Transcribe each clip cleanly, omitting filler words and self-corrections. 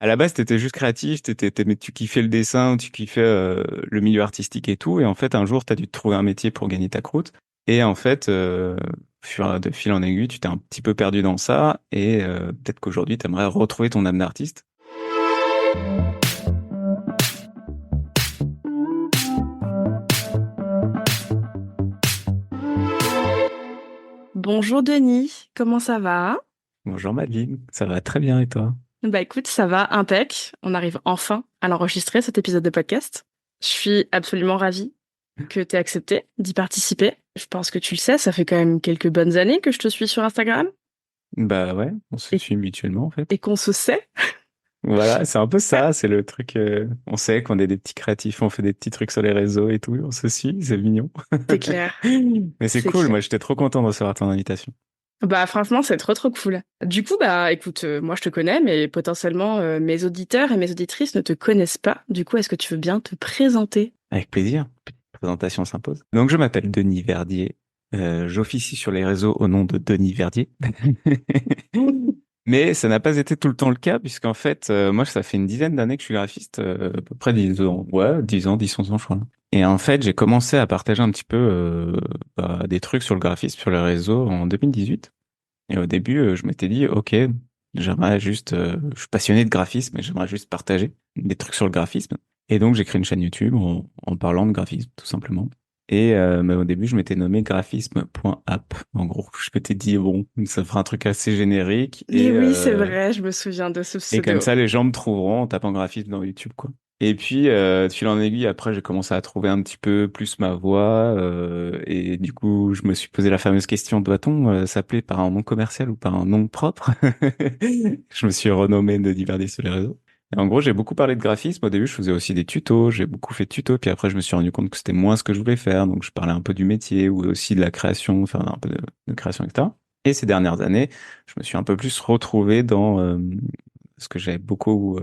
À la base, t'étais juste créatif, tu kiffais le dessin, tu kiffais le milieu artistique et tout. Et en fait, un jour, t'as dû te trouver un métier pour gagner ta croûte. Et en fait, de fil en aiguille, tu t'es un petit peu perdu dans ça. Et peut-être qu'aujourd'hui, t'aimerais retrouver ton âme d'artiste. Bonjour Denis, comment ça va? Bonjour Madeleine, ça va très bien et toi? Bah écoute, ça va impec. On arrive enfin à l'enregistrer cet épisode de podcast. Je suis absolument ravie que tu aies accepté d'y participer. Je pense que tu le sais, ça fait quand même quelques bonnes années que je te suis sur Instagram Bah ouais, on se et, suit mutuellement en fait. et qu'on se sait. Voilà, c'est un peu ça, c'est le truc. On sait qu'on est des petits créatifs, on fait des petits trucs sur les réseaux et tout, on se suit, c'est mignon. C'est clair, Mais c'est c'est cool, clair. moi j'étais trop content de recevoir ton invitation. Bah franchement, c'est trop trop cool. Du coup, bah écoute, moi je te connais, mais potentiellement mes auditeurs et mes auditrices ne te connaissent pas. Du coup, est-ce que tu veux bien te présenter? Avec plaisir, petite présentation s'impose. Donc je m'appelle Denis Verdier, j'officie sur les réseaux au nom de Denis Verdier. Mais ça n'a pas été tout le temps le cas, puisqu'en fait, moi ça fait une dizaine d'années que je suis graphiste, à peu près 10 ans, ouais, 10 ans, 10, 11 ans je crois. Et en fait, j'ai commencé à partager un petit peu des trucs sur le graphisme sur les réseaux en 2018. Et au début, je m'étais dit, ok, j'aimerais juste, je suis passionné de graphisme et j'aimerais juste partager des trucs sur le graphisme. Et donc, j'ai créé une chaîne YouTube en parlant de graphisme, tout simplement. Et mais au début, je m'étais nommé graphisme.app. En gros, je m'étais dit, bon, ça fera un truc assez générique. Mais oui, c'est vrai, je me souviens de ce Et comme pseudo. ça, les gens me trouveront en tapant graphisme dans YouTube, quoi. Et puis, de fil en aiguille, après, j'ai commencé à trouver un petit peu plus ma voix. Et du coup, je me suis posé la fameuse question, doit-on s'appeler par un nom commercial ou par un nom propre? Je me suis renommé de Verdier sur les réseaux. Et en gros, j'ai beaucoup parlé de graphisme. Au début, je faisais aussi des tutos. J'ai beaucoup fait de tutos. Puis après, je me suis rendu compte que c'était moins ce que je voulais faire. Donc, je parlais un peu du métier ou aussi de la création, faire un peu de création, etc. Et ces dernières années, je me suis un peu plus retrouvé dans parce que j'avais beaucoup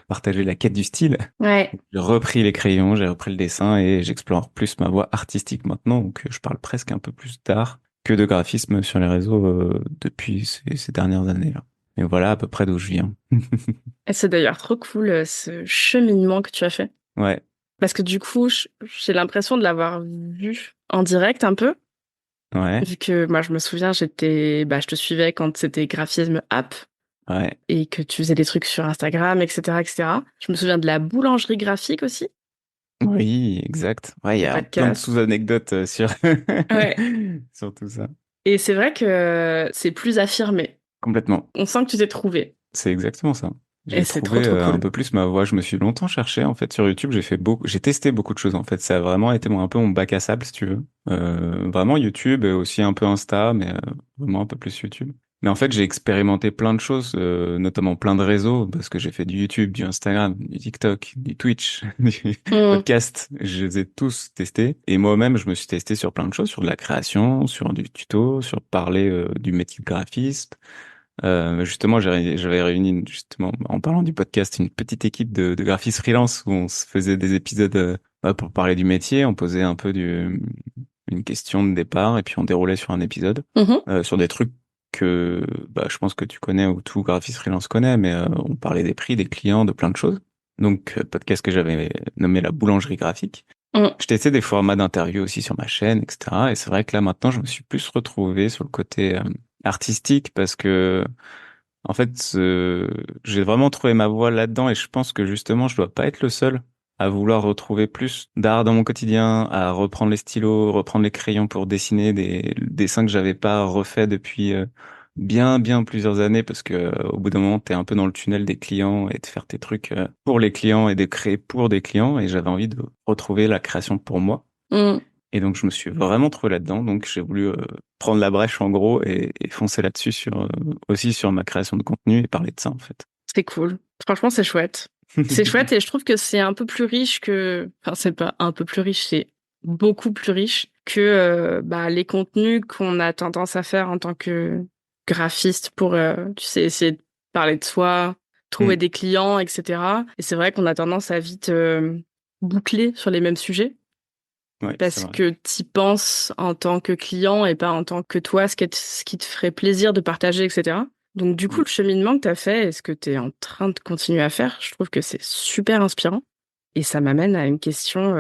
partagé la quête du style. Ouais. J'ai repris les crayons, j'ai repris le dessin et j'explore plus ma voie artistique maintenant. Donc, je parle presque un peu plus d'art que de graphisme sur les réseaux depuis ces dernières années-là. Et voilà à peu près d'où je viens. Et c'est d'ailleurs trop cool ce cheminement que tu as fait. Ouais, Parce que du coup, j'ai l'impression de l'avoir vu en direct un peu. ouais, Vu que moi, je me souviens, je te suivais quand c'était graphisme app ouais. et que tu faisais des trucs sur Instagram, etc., etc. Je me souviens de la boulangerie graphique aussi, Oui, exact. Ouais, il y le a plein de podcast. sous-anecdotes sur Ouais. sur tout ça. Et c'est vrai que c'est plus affirmé. Complètement. On sent que tu t'es trouvé. C'est exactement ça. Et J'ai c'est trop, trouvé trop un cool. peu plus ma voix. Je me suis longtemps cherché en fait sur YouTube. J'ai testé beaucoup de choses en fait. Ça a vraiment été un peu mon bac à sable si tu veux. Vraiment YouTube et aussi un peu Insta, mais vraiment un peu plus YouTube. Mais en fait, j'ai expérimenté plein de choses, notamment plein de réseaux, parce que j'ai fait du YouTube, du Instagram, du TikTok, du Twitch, du Mm. podcast. Je les ai tous testés. Et moi-même, je me suis testé sur plein de choses, sur de la création, sur du tuto, sur parler du métier de graphiste. Justement, j'avais réuni, justement, en parlant du podcast, une petite équipe de graphistes freelance où on se faisait des épisodes pour parler du métier. On posait un peu une question de départ et puis on déroulait sur un épisode, Mhm. sur des trucs que je pense que tu connais ou tout graphiste freelance connaît, mais on parlait des prix, des clients, de plein de choses. Donc, podcast que j'avais nommé la boulangerie graphique. Mm. Je testais des formats d'interview aussi sur ma chaîne, etc. Et c'est vrai que là, maintenant, je me suis plus retrouvé sur le côté artistique parce que, en fait, j'ai vraiment trouvé ma voie là-dedans et je pense que justement, je dois pas être le seul à vouloir retrouver plus d'art dans mon quotidien, à reprendre les stylos, reprendre les crayons pour dessiner des dessins que j'avais pas refait depuis bien plusieurs années parce que au bout d'un moment, t'es un peu dans le tunnel des clients et de faire tes trucs pour les clients et de créer pour des clients et j'avais envie de retrouver la création pour moi. Mm. Et donc, je me suis vraiment trouvé là-dedans. Donc, j'ai voulu prendre la brèche en gros et foncer là-dessus aussi sur ma création de contenu et parler de ça, en fait. C'est cool. Franchement, c'est chouette. C'est chouette et je trouve que c'est un peu plus riche que... Enfin, c'est pas un peu plus riche, c'est beaucoup plus riche que les contenus qu'on a tendance à faire en tant que graphiste pour, tu sais, essayer de parler de soi, trouver Mm. des clients, etc. Et c'est vrai qu'on a tendance à vite boucler sur les mêmes sujets Ouais, c'est parce vrai. que t'y penses en tant que client et pas en tant que toi, ce qui te ferait plaisir de partager, etc. Donc, du coup, le cheminement que tu as fait et ce que tu es en train de continuer à faire, je trouve que c'est super inspirant. Et ça m'amène à une question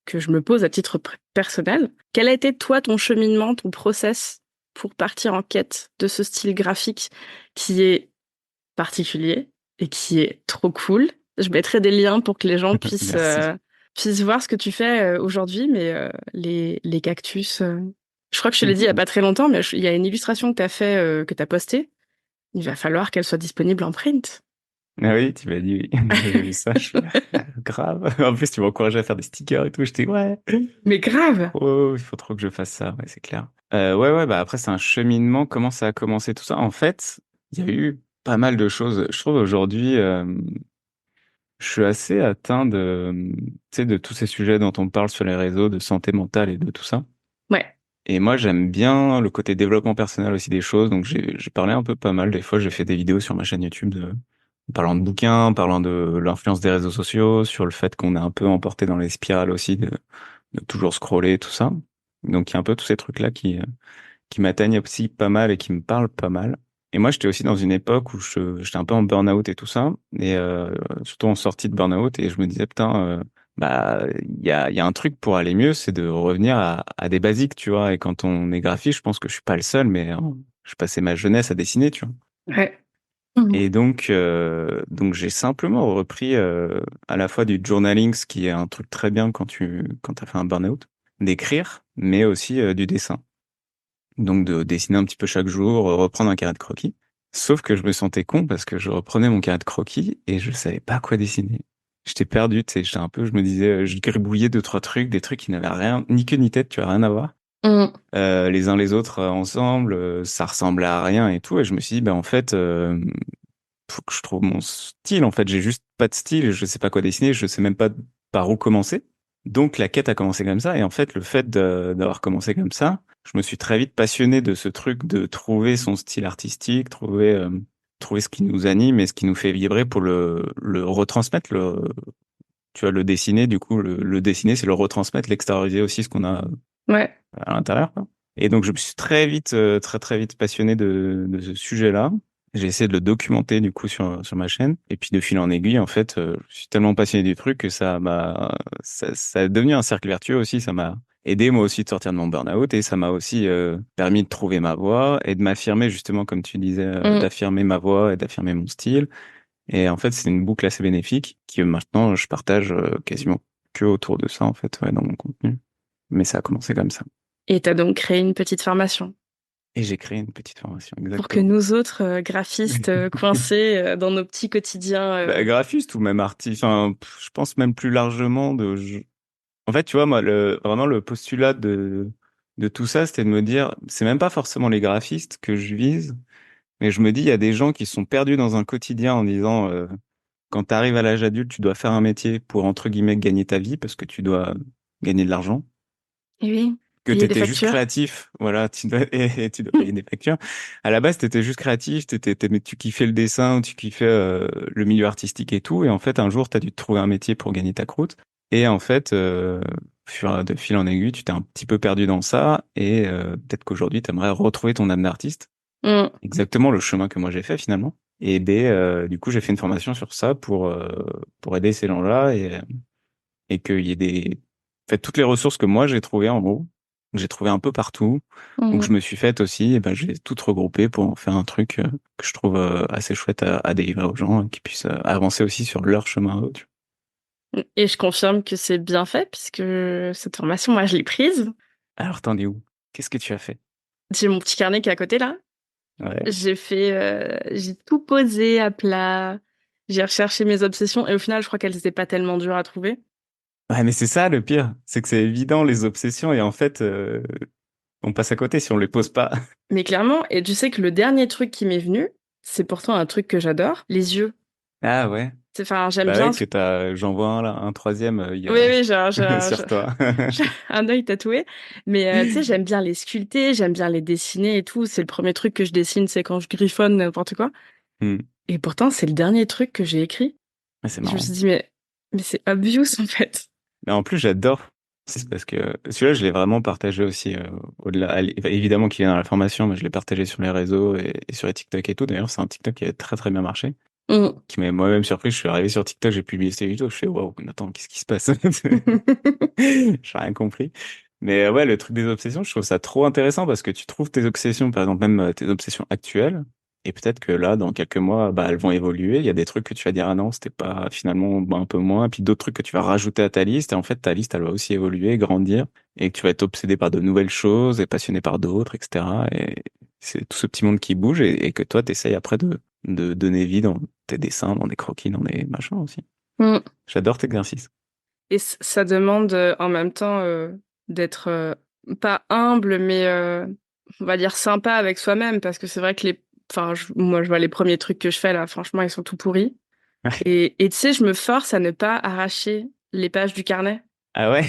que je me pose à titre personnel. Quel a été, toi, ton cheminement, ton process pour partir en quête de ce style graphique qui est particulier et qui est trop cool? Je mettrai des liens pour que les gens Merci. puissent voir ce que tu fais aujourd'hui, mais les cactus... Je crois que je te l'ai dit il y a pas très longtemps, mais il y a une illustration que tu as fait, que tu as postée. Il va falloir qu'elle soit disponible en print. Ah oui, tu m'as dit oui. J'ai vu ça, je suis grave. En plus, tu m'as encouragé à faire des stickers et tout. J'étais ouais. Mais grave! Oh, il faut trop que je fasse ça, ouais, c'est clair. Ouais, bah après, c'est un cheminement. Comment ça a commencé tout ça? En fait, il y a eu pas mal de choses. Je trouve aujourd'hui, je suis assez atteint tu sais, de tous ces sujets dont on parle sur les réseaux, de santé mentale et de tout ça. Ouais. Et moi, j'aime bien le côté développement personnel aussi des choses. Donc, j'ai parlé un peu pas mal. Des fois, j'ai fait des vidéos sur ma chaîne YouTube parlant de bouquins, parlant de l'influence des réseaux sociaux, sur le fait qu'on est un peu emporté dans les spirales aussi de toujours scroller, tout ça. Donc, il y a un peu tous ces trucs-là qui m'atteignent aussi pas mal et qui me parlent pas mal. Et moi, j'étais aussi dans une époque où j'étais un peu en burn-out et tout ça, et surtout en sortie de burn-out, et je me disais, putain, bah, il y a un truc pour aller mieux, c'est de revenir à des basiques, tu vois. Et quand on est graphiste, je pense que je suis pas le seul, mais je passais ma jeunesse à dessiner, tu vois. Ouais. Mhm. Et donc j'ai simplement repris à la fois du journaling, ce qui est un truc très bien quand t'as fait un burn-out, d'écrire, mais aussi du dessin. Donc de dessiner un petit peu chaque jour, reprendre un carnet de croquis. Sauf que je me sentais con parce que je reprenais mon carnet de croquis et je savais pas quoi dessiner. J'étais perdu, tu sais, je me disais, je gribouillais deux, trois trucs, des trucs qui n'avaient rien, ni queue ni tête, tu vois, rien à voir. Mhm. Les uns les autres ensemble, ça ressemblait à rien et tout. Et je me suis dit, ben en fait, faut que je trouve mon style. En fait, j'ai juste pas de style, je sais pas quoi dessiner, je sais même pas par où commencer. Donc la quête a commencé comme ça. Et en fait, le fait d'avoir commencé comme ça, je me suis très vite passionné de ce truc de trouver son style artistique, trouver ce qui nous anime et ce qui nous fait vibrer pour le retransmettre, tu vois, le dessiner. Du coup, le dessiner, c'est le retransmettre, l'extérioriser aussi ce qu'on a Ouais. à l'intérieur, quoi. Et donc, je me suis très vite, très très vite passionné de ce sujet-là. J'ai essayé de le documenter du coup sur ma chaîne. Et puis de fil en aiguille, en fait, je suis tellement passionné du truc que ça a devenu un cercle vertueux aussi. Ça m'a aidé moi aussi de sortir de mon burn-out et ça m'a aussi permis de trouver ma voie et de m'affirmer justement, comme tu disais, Mhm. d'affirmer ma voix et d'affirmer mon style. Et en fait, c'est une boucle assez bénéfique qui maintenant je partage quasiment que autour de ça en fait, ouais, dans mon contenu. Mais ça a commencé comme ça. Et t'as donc créé une petite formation Et j'ai créé une petite formation, pour que exactement. nous autres graphistes coincés dans nos petits quotidiens. Bah, graphiste ou même artiste, enfin, je pense même plus largement En fait, tu vois, moi, vraiment le postulat de tout ça, c'était de me dire, c'est même pas forcément les graphistes que je vise, mais je me dis, il y a des gens qui sont perdus dans un quotidien en disant, quand tu arrives à l'âge adulte, tu dois faire un métier pour, entre guillemets, gagner ta vie parce que tu dois gagner de l'argent. Et oui, Que payer des t'étais juste factures. créatif, voilà, et tu dois payer des factures. À la base, t'étais juste créatif, tu kiffais le dessin, ou tu kiffais le milieu artistique et tout, et en fait, un jour, t'as dû te trouver un métier pour gagner ta croûte, et en fait, de fil en aiguille, tu t'es un petit peu perdu dans ça, et peut-être qu'aujourd'hui, t'aimerais retrouver ton âme d'artiste, Mhm. exactement le chemin que moi j'ai fait finalement. Et du coup, j'ai fait une formation sur ça pour aider ces gens-là et qu'il y ait en fait, toutes les ressources que moi j'ai trouvées en gros, j'ai trouvé un peu partout. Donc je Mhm. me suis fait aussi, et ben j'ai tout regroupé pour en faire un truc que je trouve assez chouette à délivrer aux gens, qui puissent avancer aussi sur leur chemin à eux, tu Et je confirme que c'est bien fait puisque cette formation, moi, je l'ai prise. vois. Alors t'en es où? Qu'est-ce que tu as fait? J'ai mon petit carnet qui est à côté là. Ouais. J'ai tout posé à plat. J'ai recherché mes obsessions et au final, je crois qu'elles n'étaient pas tellement dures à trouver. Ouais, mais c'est ça le pire, c'est que c'est évident les obsessions et en fait on passe à côté si on les pose pas. Mais clairement, et tu sais que le dernier truc qui m'est venu, c'est pourtant un truc que j'adore, les yeux. Ah ouais. Enfin, j'aime Bah bien. ouais, j'en vois un là, un troisième Oui, oui, sur toi. j'ai un œil tatoué. Mais tu sais, j'aime bien les sculpter, j'aime bien les dessiner et tout. C'est le premier truc que je dessine, c'est quand je griffonne n'importe quoi. Hmm. Et pourtant, c'est le dernier truc que j'ai écrit. Ouais, c'est Je me marrant. suis dit, mais c'est obvious en fait. Mais en plus, j'adore. C'est parce que celui-là, je l'ai vraiment partagé aussi au-delà. Évidemment qu'il est dans la formation, mais je l'ai partagé sur les réseaux et sur les TikTok et tout. D'ailleurs, c'est un TikTok qui a très très bien marché, Mm. qui m'a moi-même surpris. Je suis arrivé sur TikTok, j'ai publié cette vidéo, je fais waouh, attends, qu'est-ce qui se passe? J'ai rien compris. Mais ouais, le truc des obsessions, je trouve ça trop intéressant parce que tu trouves tes obsessions, par exemple même tes obsessions actuelles, et peut-être que là, dans quelques mois, bah elles vont évoluer. Il y a des trucs que tu vas dire ah non, c'était pas finalement bah, un peu moins, puis d'autres trucs que tu vas rajouter à ta liste, et en fait ta liste elle va aussi évoluer, grandir, et que tu vas être obsédé par de nouvelles choses et passionné par d'autres, etc. Et c'est tout ce petit monde qui bouge et que toi t'essayes après de donner vie dans tes dessins, dans des croquis, dans des machins aussi. Mm. J'adore cet exercice. Et ça demande en même temps d'être pas humble, mais on va dire sympa avec soi-même, parce que c'est vrai que enfin, moi je vois les premiers trucs que je fais là, franchement, ils sont tout pourris. Et tu sais, je me force à ne pas arracher les pages du carnet. Ah ouais?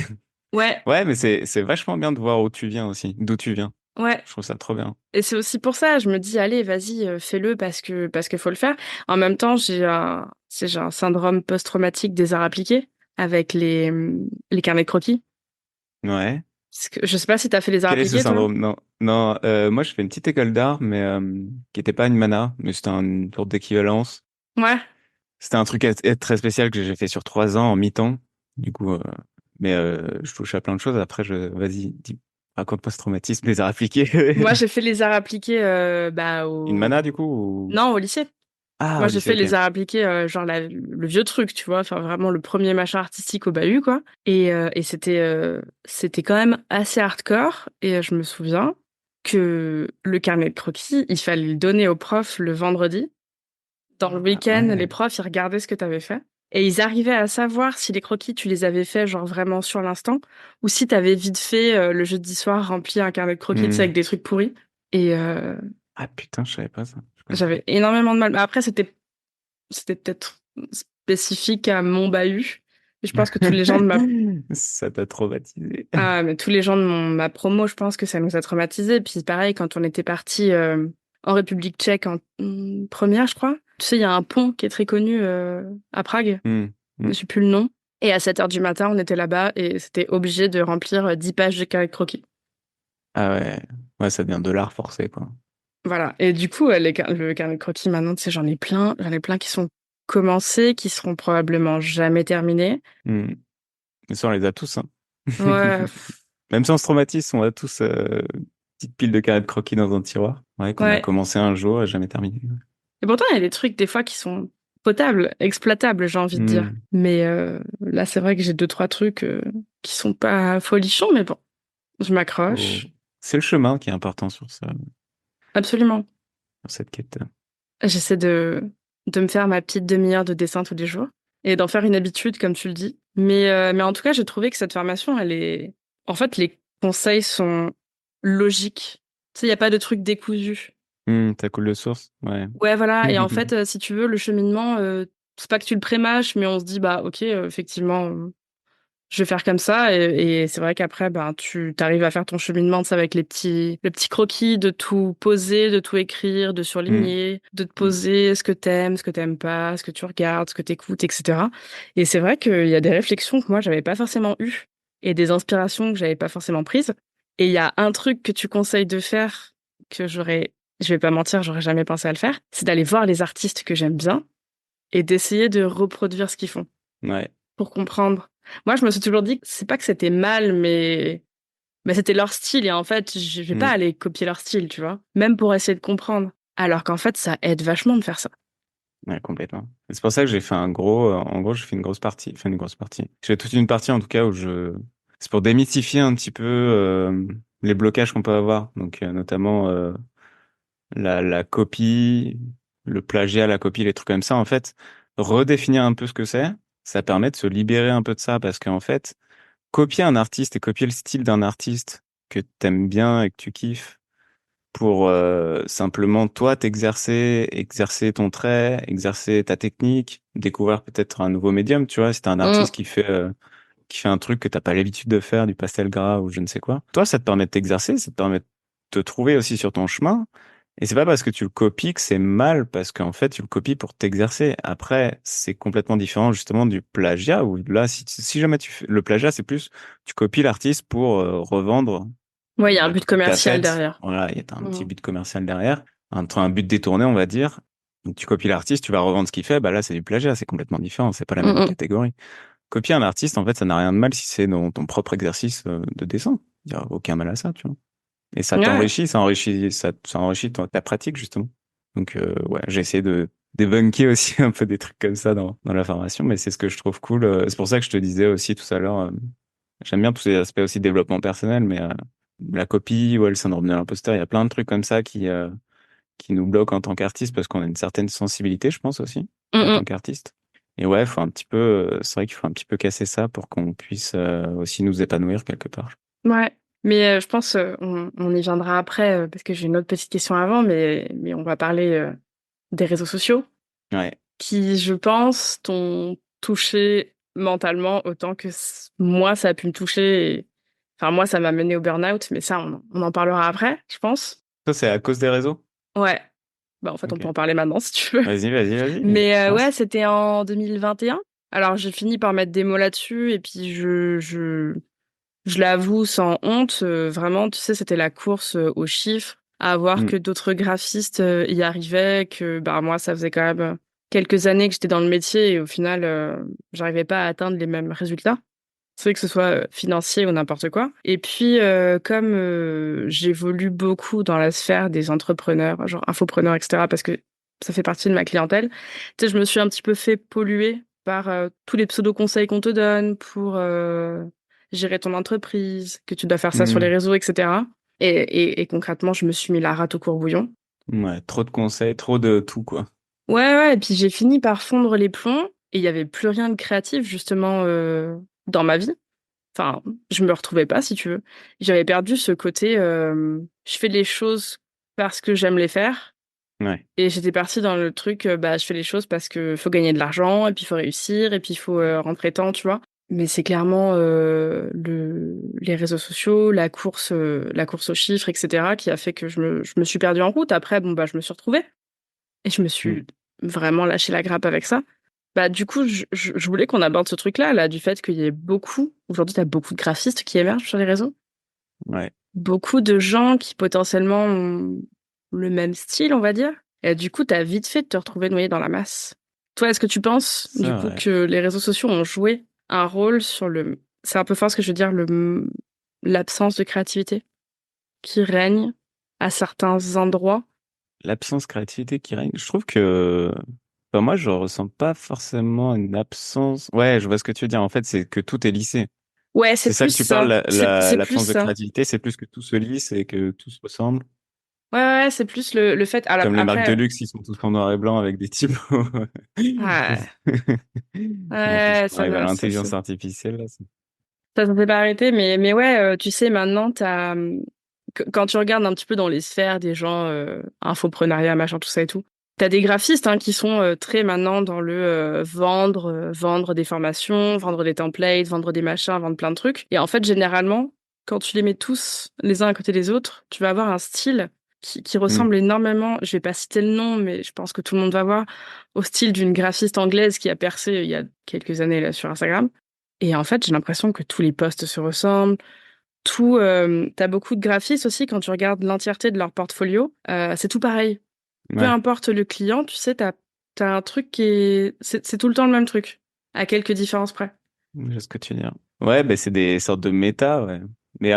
Ouais, Ouais, mais c'est vachement bien de voir où tu viens aussi, d'où tu viens. ouais. Je trouve ça trop bien. Et c'est aussi pour ça, je me dis, allez, vas-y, fais-le parce que faut le faire. En même temps, j'ai un syndrome post-traumatique des arts appliqués avec les carnets de croquis. Ouais. Je sais pas si t'as fait les arts Quel est ce appliqués, toi. syndrome? Non, non. Moi, je fais une petite école d'art, mais qui était pas une mana, mais c'était une sorte d'équivalence. Ouais. C'était un truc très spécial que j'ai fait sur 3 ans en mi-temps. Du coup, mais je touche à plein de choses. Après, vas-y, raconte-moi ce traumatisme des arts appliqués. Moi, j'ai fait les arts appliqués bah, Une mana, du coup, ou... Non, au lycée. Ah, Moi, au j'ai lycée, fait ok. les arts appliqués, genre le vieux truc, tu vois, enfin vraiment le premier machin artistique au bahut, quoi. Et c'était quand même assez hardcore. Et je me souviens que le carnet de croquis, il fallait le donner au prof le vendredi. Dans le Ah week-end, les ouais. profs, ils regardaient ce que tu avais fait. Et ils arrivaient à savoir si les croquis, tu les avais fait genre vraiment sur l'instant, ou si tu avais vite fait le jeudi soir rempli un carnet de croquis, tu sais, Hmm. avec des trucs pourris. Et Ah putain, je savais pas ça. Je connaissais pas. j'avais énormément de mal. Mais après, c'était peut-être spécifique à mon bahut. Et je pense que tous les gens de ma Ça t'a traumatisé. ah, mais tous les gens de ma promo, je pense que ça nous a traumatisés. Puis pareil, quand on était parti en République tchèque en première, je crois. Tu sais, il y a un pont qui est très connu à Prague. Hmm. Je Hmm. sais plus le nom. Et à 7 heures du matin, on était là-bas et c'était obligé de remplir 10 pages de carnet de croquis. Ah ouais. Ouais, ça devient de l'art forcé, quoi. Voilà. Et du coup, le carnet de croquis, maintenant, tu sais, j'en ai plein. J'en ai plein qui sont commencés, qui seront probablement jamais terminés. Hmm. Mais ça, on les a tous, hein. Ouais, Même sans ce traumatisme, on a tous une petite pile de carrés de croquis dans un tiroir. Ouais, qu'on a ouais. commencé un jour et jamais terminé. Et pourtant, il y a des trucs, des fois, qui sont potables, exploitables, j'ai envie de dire. Hmm. Mais là, c'est vrai que j'ai deux, trois trucs qui sont pas folichons, mais bon, je m'accroche. C'est le chemin qui est important sur ça, Absolument. sur cette quête. J'essaie de me faire ma petite demi-heure de dessin tous les jours et d'en faire une habitude, comme tu le dis. Mais en tout cas, j'ai trouvé que cette formation, elle est... En fait, les conseils sont logiques. Tu sais, il n'y a pas de truc décousu. Ça coule de source, ouais. Ouais, voilà. Et en fait, si tu veux, le cheminement, c'est pas que tu le prémâches, mais on se dit, bah, ok, effectivement, je vais faire comme ça. Et c'est vrai qu'après, ben, tu t'arrives à faire ton cheminement, tu sais, avec les petits croquis, de tout poser, de tout écrire, de Hmm. surligner, de te poser ce que t'aimes pas, ce que tu regardes, ce que t'écoutes, etc. Et c'est vrai qu'il y a des réflexions que moi, j'avais pas forcément eues et des inspirations que j'avais pas forcément prises. Et il y a un truc que tu conseilles de faire que je vais pas mentir, j'aurais jamais pensé à le faire, c'est d'aller voir les artistes que j'aime bien et d'essayer de reproduire ce qu'ils font Ouais. pour comprendre. Moi, je me suis toujours dit que c'est pas que c'était mal, mais c'était leur style et en fait, je vais pas Hmm. aller copier leur style, tu vois, même pour essayer de comprendre. Alors qu'en fait, ça aide vachement de faire ça. Ouais, complètement. Et c'est pour ça que j'ai fait en gros, j'ai fait une grosse partie, enfin une grosse partie. J'ai toute une partie en tout cas où c'est pour démystifier un petit peu les blocages qu'on peut avoir. Donc notamment la copie, le plagiat, la copie, les trucs comme ça. En fait, redéfinir un peu ce que c'est, ça permet de se libérer un peu de ça parce qu'en fait, copier un artiste et copier le style d'un artiste que t'aimes bien et que tu kiffes pour simplement toi t'exercer, exercer ton trait, exercer ta technique, découvrir peut-être un nouveau médium, tu vois, si t'es un Mm. artiste qui fait un truc que t'as pas l'habitude de faire, du pastel gras ou je ne sais quoi. Toi, ça te permet de t'exercer, ça te permet de te trouver aussi sur ton chemin Et c'est pas parce que tu le copies que c'est mal, parce qu'en fait, tu le copies pour t'exercer. Après, c'est complètement différent justement du plagiat, où là, si jamais tu fais le plagiat, c'est plus, tu copies l'artiste pour revendre Ouais, il y a un bah, but ce que tu as commercial fait. derrière. Voilà, il y a un petit Mm. but commercial derrière, un but détourné, on va dire. Donc, tu copies l'artiste, tu vas revendre ce qu'il fait, bah là, c'est du plagiat, c'est complètement différent, c'est pas la Mm, même mm. catégorie. Copier un artiste, en fait, ça n'a rien de mal si c'est dans ton propre exercice de dessin. Il y a aucun mal à ça, tu vois. Et ça Ouais, t'enrichit, ça enrichit ta pratique, justement. Donc, ouais, j'ai essayé de débunker aussi un peu des trucs comme ça dans la formation, mais c'est ce que je trouve cool. C'est pour ça que je te disais aussi tout à l'heure, j'aime bien tous ces aspects aussi de développement personnel, mais la copie, ouais, le syndrome de l'imposteur, il y a plein de trucs comme ça qui nous bloquent en tant qu'artiste parce qu'on a une certaine sensibilité, je pense aussi, mm, en tant mm. qu'artiste. Et ouais, faut un petit peu, c'est vrai qu'il faut un petit peu casser ça pour qu'on puisse aussi nous épanouir quelque part. Ouais. Mais je pense on y viendra après parce que j'ai une autre petite question avant, mais on va parler des réseaux sociaux Ouais. qui, je pense, t'ont touché mentalement autant que moi ça a pu me toucher. Enfin moi ça m'a mené au burn-out, mais ça on en parlera après, je pense. Ça, c'est à cause des réseaux? Ouais. Bah en fait on Ok. peut en parler maintenant si tu veux. Vas-y, Mais ouais, lance. c'était en 2021. Alors j'ai fini par mettre des mots là-dessus et puis je l'avoue sans honte, vraiment, tu sais, c'était la course aux chiffres, à voir Hmm. que d'autres graphistes y arrivaient, que bah moi, ça faisait quand même quelques années que j'étais dans le métier et au final, j'arrivais pas à atteindre les mêmes résultats. C'est que ce soit financier ou n'importe quoi. Et puis, comme j'évolue beaucoup dans la sphère des entrepreneurs, genre infopreneurs, etc., parce que ça fait partie de ma clientèle, tu sais, je me suis un petit peu fait polluer par tous les pseudo-conseils qu'on te donne pour gérer ton entreprise, que tu dois faire ça sur les Hmm. réseaux, etc. Et concrètement, je me suis mis la rate au courbouillon. Ouais, trop de conseils, trop de tout, quoi. Ouais, ouais, et puis j'ai fini par fondre les plombs et il y avait plus rien de créatif, justement, dans ma vie. Enfin, je me retrouvais pas, si tu veux. J'avais perdu ce côté, je fais les choses parce que j'aime les faire. Ouais. Et j'étais partie dans le truc, bah, je fais les choses parce que faut gagner de l'argent, et puis il faut réussir, et puis il faut rentrer temps, tu vois. Mais c'est clairement les réseaux sociaux, la course aux chiffres, etc., qui a fait que je me suis perdue en route. Après, bon, bah, je me suis retrouvée. Et je me Hmm. suis vraiment lâché la grappe avec ça. Bah, du coup, je voulais qu'on aborde ce truc-là, là, du fait qu'il y ait beaucoup, aujourd'hui, t'as beaucoup de graphistes qui émergent sur les réseaux. Ouais. Beaucoup de gens qui potentiellement ont le même style, on va dire. Et du coup, t'as vite fait de te retrouver noyé dans la masse. Toi, est-ce que tu penses, C'est du coup, vrai. que les réseaux sociaux ont joué un rôle sur c'est un peu fort ce que je veux dire, l'absence de créativité qui règne à certains endroits? L'absence de créativité qui règne. Je trouve que, enfin, moi, je ressens pas forcément une absence. Ouais, je vois ce que tu veux dire. En fait, c'est que tout est lissé. Ouais, c'est C'est ça plus que tu parles, ça. C'est plus l'absence de ça. créativité, c'est plus que tout se lisse et que tout se ressemble. Ouais, ouais, c'est plus le fait. Alors, Comme les marques de après, luxe, ils sont tous en noir et blanc avec des typos. ouais, En plus, ouais, on arrive à ça, l'intelligence artificielle, là. ça s'est pas arrêté, mais ouais, tu sais, maintenant, quand tu regardes un petit peu dans les sphères des gens, infoprenariat, machin, tout ça et tout, t'as des graphistes hein, qui sont très maintenant dans le vendre des formations, vendre des templates, vendre des machins, vendre plein de trucs. Et en fait, généralement, quand tu les mets tous les uns à côté des autres, tu vas avoir un style qui Hmm. ressemble énormément, je vais pas citer le nom, mais je pense que tout le monde va voir, au style d'une graphiste anglaise qui a percé il y a quelques années là sur Instagram. Et en fait, j'ai l'impression que tous les posts se ressemblent. T'as beaucoup de graphistes aussi quand tu regardes l'entièreté de leur portfolio. C'est tout pareil. Peu Ouais, importe le client, tu sais, t'as un truc c'est tout le temps le même truc, à quelques différences près. je vois ce que tu veux dire. Ouais, ben c'est des sortes de méta, ouais. Mais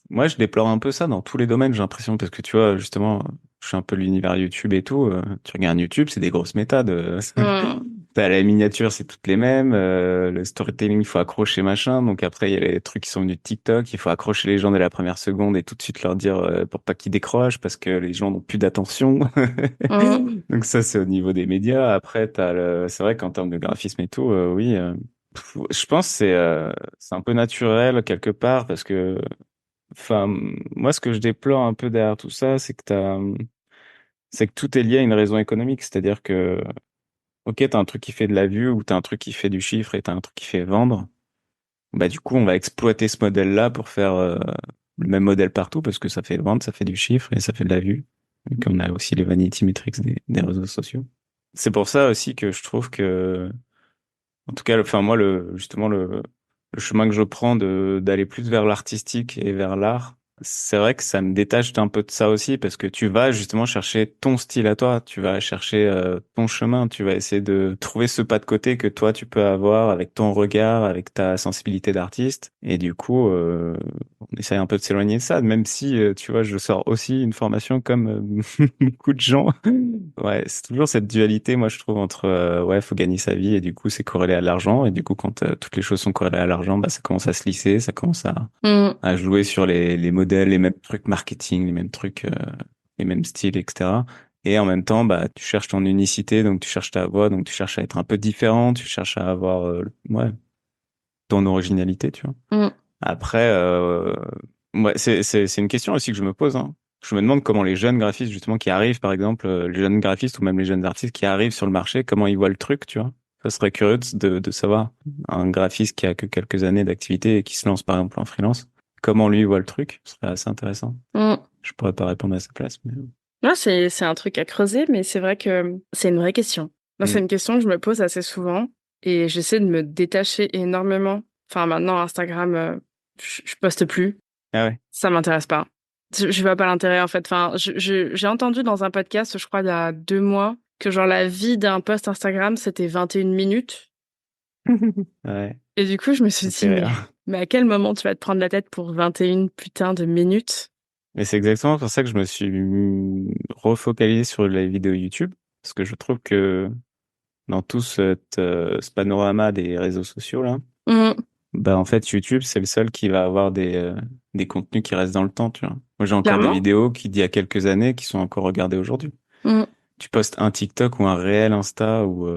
moi, je déplore un peu ça dans tous les domaines, j'ai l'impression, parce que tu vois, justement, je suis un peu l'univers YouTube et tout. Tu regardes YouTube, c'est des grosses méta de. Hmm. T'as la miniature, c'est toutes les mêmes. Le storytelling, il faut accrocher machin. Donc après, il y a les trucs qui sont venus de TikTok. Il faut accrocher les gens dès la première seconde et tout de suite leur dire pour pas qu'ils décrochent parce que les gens n'ont plus d'attention. Hmm. Donc ça, c'est au niveau des médias. Après, c'est vrai qu'en termes de graphisme et tout, oui. Je pense que c'est un peu naturel quelque part parce que, enfin, moi, ce que je déplore un peu derrière tout ça, c'est que tout est lié à une raison économique. C'est-à-dire que ok, t'as un truc qui fait de la vue ou t'as un truc qui fait du chiffre et t'as un truc qui fait vendre. Bah du coup, on va exploiter ce modèle-là pour faire le même modèle partout parce que ça fait vendre, ça fait du chiffre et ça fait de la vue. vu qu'on a aussi les vanity metrics des réseaux sociaux. C'est pour ça aussi que je trouve que, en tout cas, enfin moi, justement le chemin que je prends d'aller plus vers l'artistique et vers l'art, c'est vrai que ça me détache un peu de ça aussi parce que tu vas justement chercher ton style à toi, tu vas chercher ton chemin, tu vas essayer de trouver ce pas de côté que toi tu peux avoir avec ton regard, avec ta sensibilité d'artiste. Et du coup, on essaye un peu de s'éloigner de ça, même si tu vois, je sors aussi une formation comme beaucoup de gens. Ouais, c'est toujours cette dualité, moi je trouve entre ouais, faut gagner sa vie et du coup c'est corrélé à l'argent et du coup quand toutes les choses sont corrélées à l'argent, bah ça commence à se lisser, ça commence Mm. à jouer sur les modèles, les mêmes trucs marketing, les mêmes trucs, les mêmes styles, etc. Et en même temps, bah, tu cherches ton unicité, donc tu cherches ta voix, donc tu cherches à être un peu différent, tu cherches à avoir, ouais, ton originalité, tu vois. Mm. Après, ouais, c'est une question aussi que je me pose, hein. Je me demande comment les jeunes graphistes, justement, qui arrivent, par exemple, les jeunes graphistes ou même les jeunes artistes qui arrivent sur le marché, comment ils voient le truc, tu vois. Ça serait curieux de savoir. Un graphiste qui a que quelques années d'activité et qui se lance, par exemple, en freelance, comment lui voit le truc, ce serait assez intéressant. Mm. Je pourrais pas répondre à sa place, mais... Ouais, c'est un truc à creuser, mais c'est vrai que c'est une vraie question. Moi, c'est Hmm. une question que je me pose assez souvent et j'essaie de me détacher énormément. Enfin, maintenant, Instagram, je poste plus. Ah ouais. Ça m'intéresse pas. Je vois pas l'intérêt, en fait. Enfin, j'ai entendu dans un podcast, je crois, il y a 2 mois, que genre la vie d'un post Instagram, c'était 21 minutes. Ouais, Et du coup, je me suis ça dit, fait rire. mais à quel moment tu vas te prendre la tête pour 21 putain de minutes? Mais c'est exactement pour ça que je me suis refocalisé sur les vidéos YouTube, parce que je trouve que dans tout ce panorama des réseaux sociaux là, Mm, bah en fait YouTube c'est le seul qui va avoir des contenus qui restent dans le temps, tu vois. Moi j'ai encore des clairement. vidéos qui d'il y a quelques années qui sont encore regardées aujourd'hui. Mm, Tu postes un TikTok ou un réel Insta ou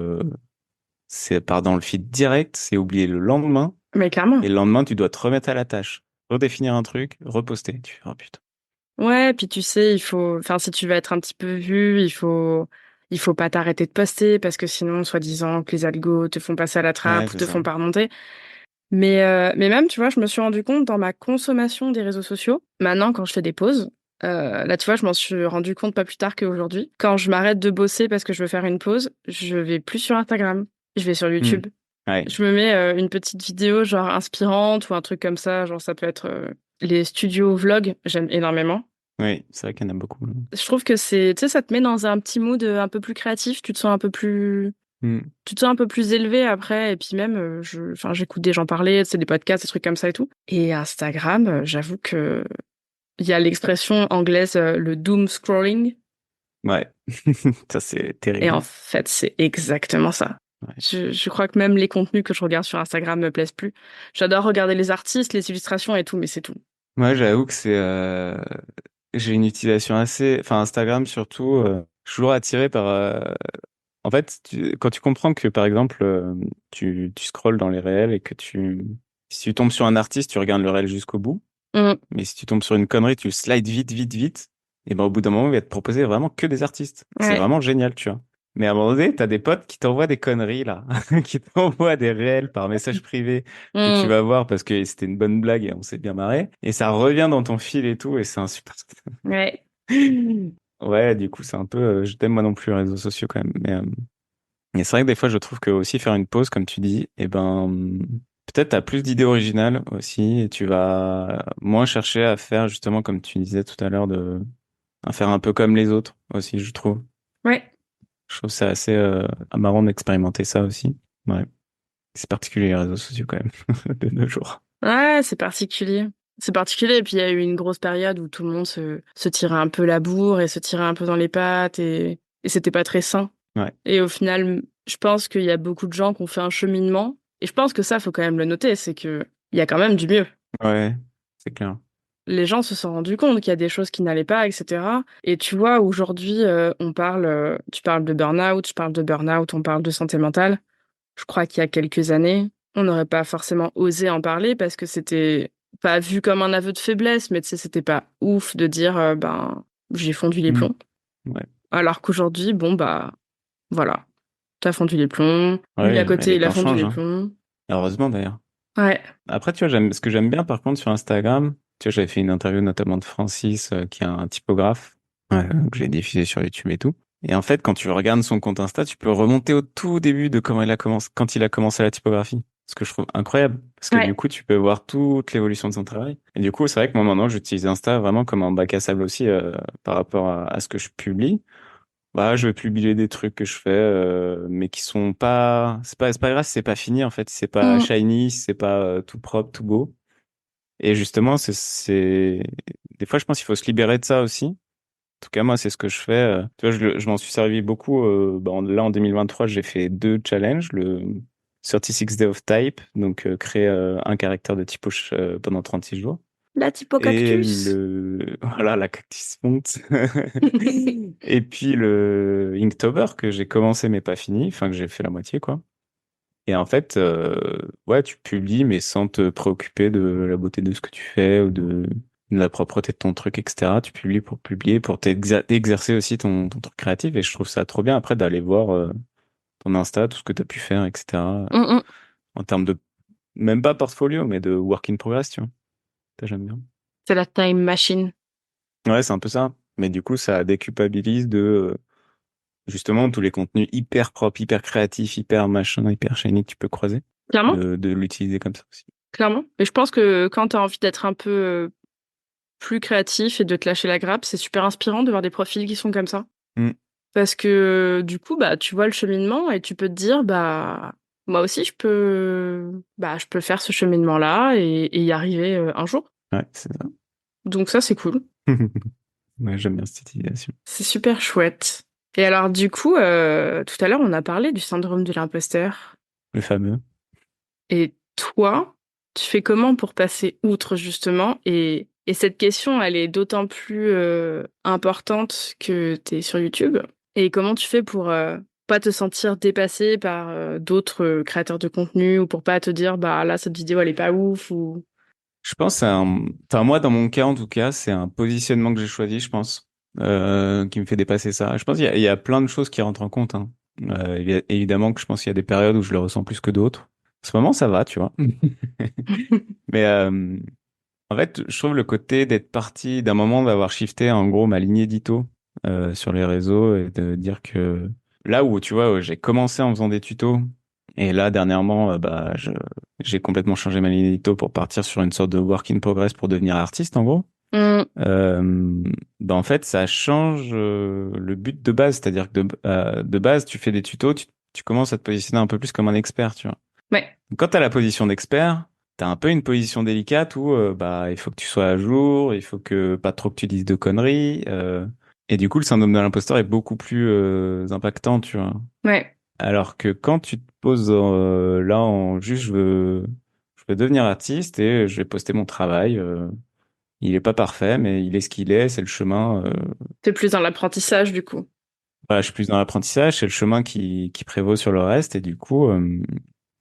c'est part dans le feed direct, c'est oublié le lendemain mais clairement. et le lendemain tu dois te remettre à la tâche, redéfinir un truc, reposter. Tu fais oh putain. Ouais, puis tu sais, il faut, enfin, si tu veux être un petit peu vu, il faut pas t'arrêter de poster parce que sinon, soi-disant, que les algos te font passer à la Ouais, trappe ou c'est te ça. font pas remonter. Mais même, tu vois, je me suis rendu compte dans ma consommation des réseaux sociaux, maintenant, quand je fais des pauses, là, tu vois, je m'en suis rendu compte pas plus tard qu'aujourd'hui. Quand je m'arrête de bosser parce que je veux faire une pause, je vais plus sur Instagram, je vais sur Hmm. YouTube. Ouais. Je me mets une petite vidéo genre inspirante ou un truc comme ça, genre ça peut être les studios vlogs, j'aime énormément. Oui, c'est vrai qu'il y en a beaucoup. Je trouve que c'est, tu sais, ça te met dans un petit mood un peu plus créatif, tu te sens un peu plus, Hmm. tu te sens un peu plus élevé après, et puis même, enfin, j'écoute des gens parler, c'est des podcasts, des trucs comme ça et tout. Et Instagram, j'avoue que il y a l'expression anglaise, le doom scrolling, Ouais, ça c'est et en terrible. fait, c'est exactement ça. Ouais. Je crois que même les contenus que je regarde sur Instagram me plaisent plus. J'adore regarder les artistes, les illustrations et tout, mais c'est tout. Moi, j'avoue que j'ai une utilisation assez, enfin Instagram surtout, je suis toujours attiré par. En fait, quand tu comprends que par exemple, tu scrolles dans les réels et que si tu tombes sur un artiste, tu regardes le réel jusqu'au bout. Mm, Mais si tu tombes sur une connerie, tu le slides vite, vite, vite. Et ben au bout d'un moment, il va te proposer vraiment que des artistes. C'est ouais. vraiment génial, tu vois. Mais à un moment donné, t'as des potes qui t'envoient des conneries, là, qui t'envoient des réels par message privé que tu Mm, vas voir parce que c'était une bonne blague et on s'est bien marré. Et ça revient dans ton fil et tout, et c'est un super. ouais. Ouais, du coup, c'est un peu, je t'aime moi non plus les réseaux sociaux quand même. Mais c'est vrai que des fois, je trouve que aussi faire une pause, comme tu dis, eh ben, peut-être t'as plus d'idées originales aussi, et tu vas moins chercher à faire justement, comme tu disais tout à l'heure, à faire un peu comme les autres aussi, je trouve. Ouais. Je trouve ça assez marrant d'expérimenter ça aussi. Ouais. C'est particulier les réseaux sociaux quand même, de nos jours. Ouais, c'est particulier. C'est particulier. Et puis, il y a eu une grosse période où tout le monde se tirait un peu la bourre et se tirait un peu dans les pattes et c'était pas très sain. Ouais, Et au final, je pense qu'il y a beaucoup de gens qui ont fait un cheminement. Et je pense que ça, faut quand même le noter, c'est que il y a quand même du mieux. ouais, c'est clair. Les gens se sont rendus compte qu'il y a des choses qui n'allaient pas, etc. Et tu vois, aujourd'hui, tu parles de burn-out, je parle de burn-out, on parle de santé mentale. Je crois qu'il y a quelques années, on n'aurait pas forcément osé en parler parce que c'était pas vu comme un aveu de faiblesse, mais tu sais, c'était pas ouf de dire, ben, j'ai fondu les Hmm. plombs. Ouais, Alors qu'aujourd'hui, bon, bah, voilà, t'as fondu les plombs. Lui à ouais, mais côté, les il a temps fondu changent, les hein. plombs. Heureusement d'ailleurs. Ouais. Après, tu vois, ce que j'aime bien par contre sur Instagram, tu vois, j'avais fait une interview notamment de Francis, qui est un typographe. Ouais, que j'ai diffusé sur YouTube et tout. Et en fait, quand tu regardes son compte Insta, tu peux remonter au tout début de comment il a commencé, quand il a commencé la typographie. Ce que je trouve incroyable. Parce que du Ouais. coup, tu peux voir toute l'évolution de son travail. Et du coup, c'est vrai que moi, maintenant, j'utilise Insta vraiment comme un bac à sable aussi, par rapport à ce que je publie. Bah, je vais publier des trucs que je fais, mais qui sont pas, c'est pas grave si c'est pas fini, en fait. Si c'est pas Mm. shiny, si c'est pas tout propre, tout beau. Et justement, des fois, je pense qu'il faut se libérer de ça aussi. En tout cas, moi, c'est ce que je fais. Tu vois, je m'en suis servi beaucoup. Bah, là, en 2023, j'ai fait deux challenges. Le 36 Day of Type, donc créer un caractère de typo pendant 36 jours. La typo Et cactus. voilà, la cactus font. Et puis le Inktober que j'ai commencé mais pas fini, enfin que j'ai fait la moitié, quoi. Et en fait, ouais, tu publies, mais sans te préoccuper de la beauté de ce que tu fais ou de la propreté de ton truc, etc. Tu publies pour publier, pour exercer aussi ton truc créatif. Et je trouve ça trop bien après d'aller voir ton Insta, tout ce que tu as pu faire, etc. Mm, mm. En termes de, même pas portfolio, mais de work in progress, tu vois. Ça, j'aime bien. C'est la time machine. Ouais, c'est un peu ça. Mais du coup, ça déculpabilise de, justement, tous les contenus hyper propres, hyper créatifs, hyper machin, hyper shiny que tu peux croiser, Clairement, de l'utiliser comme ça aussi. clairement. Mais je pense que quand tu as envie d'être un peu plus créatif et de te lâcher la grappe, c'est super inspirant de voir des profils qui sont comme ça. Mm. Parce que du coup, bah, tu vois le cheminement et tu peux te dire, bah, moi aussi, je peux faire ce cheminement-là et y arriver un jour. Ouais, c'est ça. Donc ça, c'est cool. Ouais, j'aime bien cette utilisation. C'est super chouette. Et alors, du coup, tout à l'heure, on a parlé du syndrome de l'imposteur. Le fameux. Et toi, tu fais comment pour passer outre, justement? Et cette question, elle est d'autant plus importante que tu es sur YouTube. Et comment tu fais pour pas te sentir dépassé par d'autres créateurs de contenu ou pour pas te dire, bah là, cette vidéo, elle est pas ouf ou... Je pense que enfin, moi, dans mon cas, en tout cas, c'est un positionnement que j'ai choisi, je pense, qui me fait dépasser ça. Je pense qu'il y a plein de choses qui rentrent en compte, hein. Évidemment que je pense qu'il y a des périodes où je le ressens plus que d'autres. En ce moment, ça va, tu vois. Mais, en fait, je trouve le côté d'être parti d'un moment d'avoir shifté en gros ma ligne édito sur les réseaux et de dire que là où tu vois j'ai commencé en faisant des tutos et là dernièrement bah j'ai complètement changé ma ligne édito pour partir sur une sorte de work in progress pour devenir artiste en gros. Mm, Euh, Bah en fait ça change le but de base, c'est-à-dire que de base tu fais des tutos, tu commences à te positionner un peu plus comme un expert, tu vois. ouais, Quand tu as la position d'expert, tu as un peu une position délicate où bah il faut que tu sois à jour, il faut que pas trop que tu dises de conneries. Et du coup, le syndrome de l'imposteur est beaucoup plus impactant, tu vois. ouais. Alors que quand tu te poses là en juste je veux devenir artiste et je vais poster mon travail. Il est pas parfait, mais il est ce qu'il est, c'est le chemin. T'es plus dans l'apprentissage, du coup. Voilà, je suis plus dans l'apprentissage, c'est le chemin qui prévaut sur le reste, et du coup,